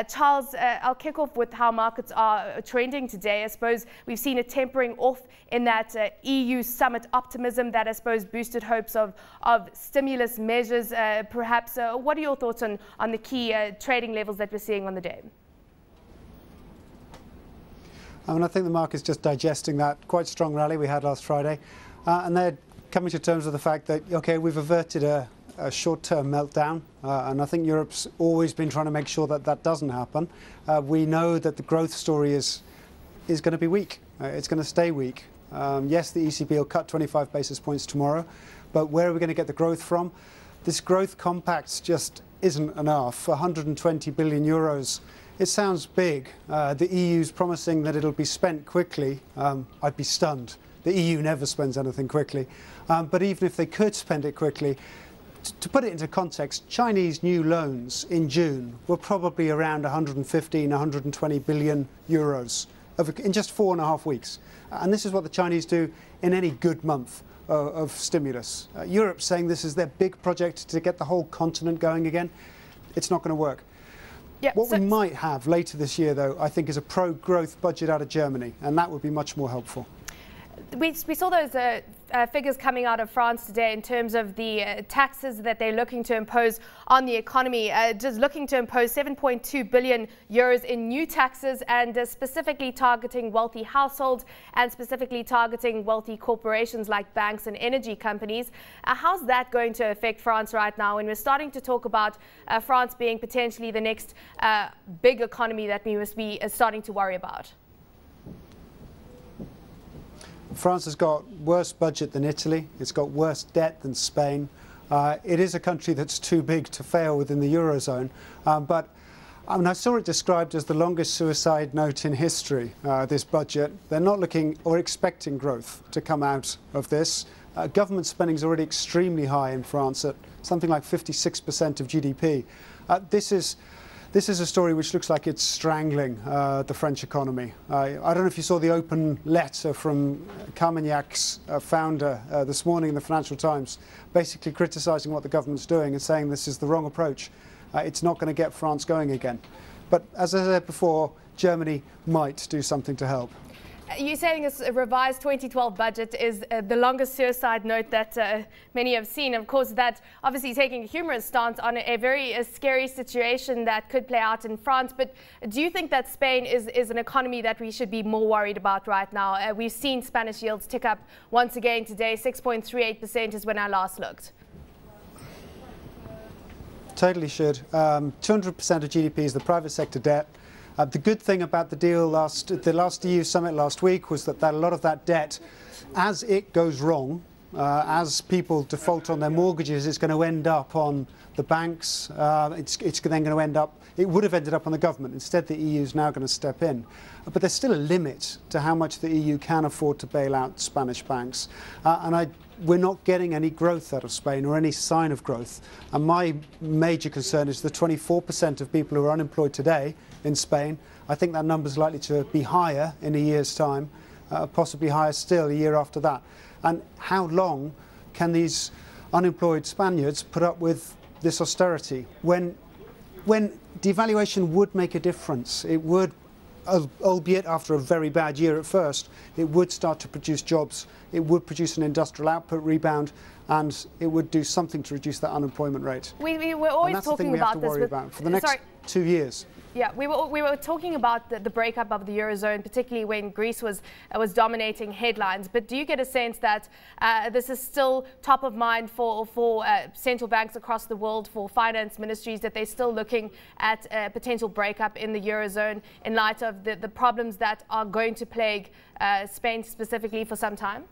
Charles, I'll kick off with how markets are trending today. I suppose we've seen a tempering off in that EU summit optimism that I suppose boosted hopes of stimulus measures. Perhaps, what are your thoughts on the key trading levels that we're seeing on the day? I mean, I think the market's just digesting that quite strong rally we had last Friday. And they're coming to terms with the fact that, OK, we've averted a short-term meltdown. And I think Europe's always been trying to make sure that that doesn't happen. We know that the growth story is going to be weak. It's going to stay weak. Yes, the ECB will cut 25 basis points tomorrow. But where are we going to get the growth from? This growth compact just isn't enough. 120 billion euros. It sounds big. The EU's promising that it'll be spent quickly. I'd be stunned. The EU never spends anything quickly. But even if they could spend it quickly, to put it into context, Chinese new loans in June were probably around 115, 120 billion euros in just 4.5 weeks. And this is what the Chinese do in any good month of stimulus. Europe's saying this is their big project to get the whole continent going again. It's not going to work. Yeah, what we might have later this year, though, I think, is a pro-growth budget out of Germany, and that would be much more helpful. We saw those figures coming out of France today in terms of the taxes that they're looking to impose on the economy, just looking to impose 7.2 billion euros in new taxes and specifically targeting wealthy households and specifically targeting wealthy corporations like banks and energy companies. How's that going to affect France right now when we're starting to talk about France being potentially the next big economy that we must be starting to worry about? France has got worse budget than Italy. It's got worse debt than Spain. It is a country that's too big to fail within the Eurozone. But I mean, I saw it described as the longest suicide note in history, this budget. They're not looking or expecting growth to come out of this. Government spending is already extremely high in France at something like 56% of GDP. This is a story which looks like it's strangling the French economy. I don't know if you saw the open letter from Carmagnac's founder this morning in the Financial Times, basically criticising what the government's doing and saying this is the wrong approach. It's not going to get France going again. But as I said before, Germany might do something to help. You're saying a revised 2012 budget is the longest suicide note that many have seen. Of course, that obviously taking a humorous stance on a very scary situation that could play out in France. But do you think that Spain is an economy that we should be more worried about right now? We've seen Spanish yields tick up once again today. 6.38% is when I last looked. Totally should. 200% of GDP is the private sector debt. The good thing about the deal the last EU summit last week was that a lot of that debt, as it goes wrong, as people default on their mortgages, it's going to end up on the banks. It's then going to end up, it would have ended up on the government. Instead, the EU is now going to step in. But there's still a limit to how much the EU can afford to bail out Spanish banks. We're not getting any growth out of Spain or any sign of growth. And my major concern is the 24% of people who are unemployed today in Spain. I think that number is likely to be higher in a year's time, possibly higher still a year after that. And how long can these unemployed Spaniards put up with this austerity when devaluation would make a difference? It would, albeit after a very bad year at first, it would start to produce jobs. It would produce an industrial output rebound, and it would do something to reduce that unemployment rate. We're always talking about this for the next 2 years. Yeah, we were talking about the breakup of the Eurozone, particularly when Greece was dominating headlines. But do you get a sense that this is still top of mind for central banks across the world, for finance ministries, that they're still looking at a potential breakup in the Eurozone in light of the problems that are going to plague Spain specifically for some time?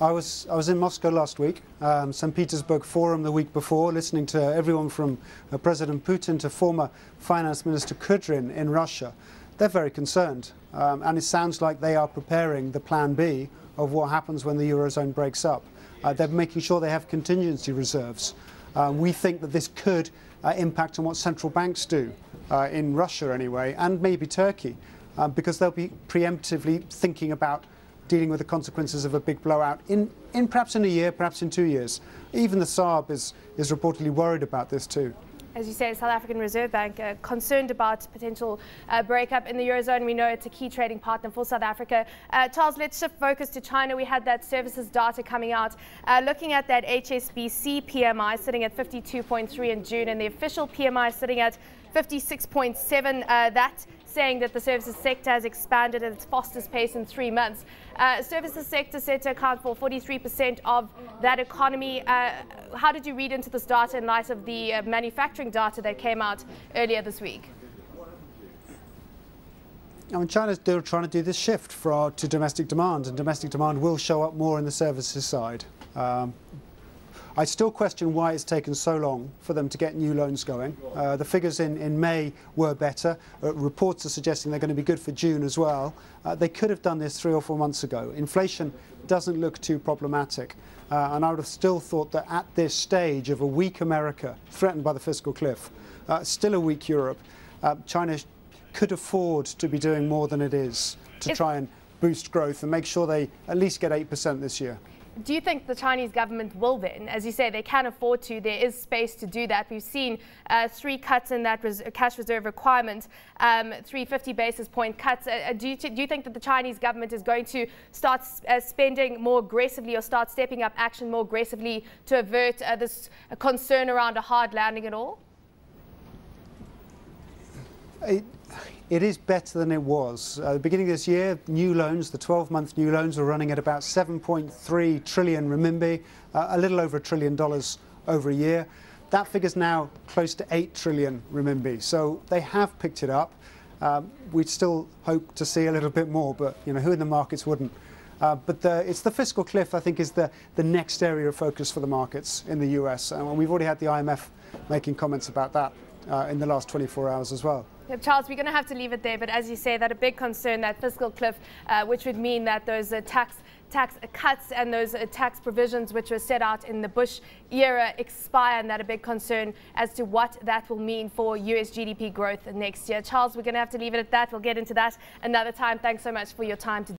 I was in Moscow last week, St. Petersburg Forum the week before, listening to everyone from President Putin to former Finance Minister Kudrin in Russia. They're very concerned, and it sounds like they are preparing the plan B of what happens when the Eurozone breaks up. They're making sure they have contingency reserves. We think that this could impact on what central banks do, in Russia anyway, and maybe Turkey, because they'll be preemptively thinking about dealing with the consequences of a big blowout in perhaps in a year, perhaps in 2 years. Even the Saab is reportedly worried about this too. As you say, South African Reserve Bank concerned about potential breakup in the Eurozone. We know it's a key trading partner for South Africa. Charles, let's shift focus to China. We had that services data coming out. Looking at that HSBC PMI sitting at 52.3 in June, and the official PMI sitting at 56.7. That saying that the services sector has expanded at its fastest pace in 3 months. Services sector set to account for 43% of that economy. How did you read into this data in light of the manufacturing data that came out earlier this week? I mean, China's still trying to do this shift to domestic demand, and domestic demand will show up more in the services side. I still question why it's taken so long for them to get new loans going. The figures in May were better. Reports are suggesting they're going to be good for June as well. They could have done this 3 or 4 months ago. Inflation doesn't look too problematic. And I would have still thought that at this stage of a weak America, threatened by the fiscal cliff, still a weak Europe, China could afford to be doing more than it is to try and boost growth and make sure they at least get 8% this year. Do you think the Chinese government will then, as you say, they can afford to, there is space to do that? We've seen 3 cuts in that cash reserve requirement, 350 basis point cuts. Do you think that the Chinese government is going to start spending more aggressively or start stepping up action more aggressively to avert this concern around a hard landing at all? It is better than it was. At the beginning of this year, new loans, the 12-month new loans, were running at about 7.3 trillion renminbi, a little over $1 trillion over a year. That figure's now close to 8 trillion renminbi. So they have picked it up. We'd still hope to see a little bit more, but who in the markets wouldn't? But it's the fiscal cliff, I think, is the next area of focus for the markets in the US. And we've already had the IMF making comments about that in the last 24 hours as well. Charles, we're going to have to leave it there, but as you say, that a big concern, that fiscal cliff, which would mean that those tax cuts and those tax provisions which were set out in the Bush era expire, and that a big concern as to what that will mean for US GDP growth next year. Charles, we're going to have to leave it at that. We'll get into that another time. Thanks so much for your time today.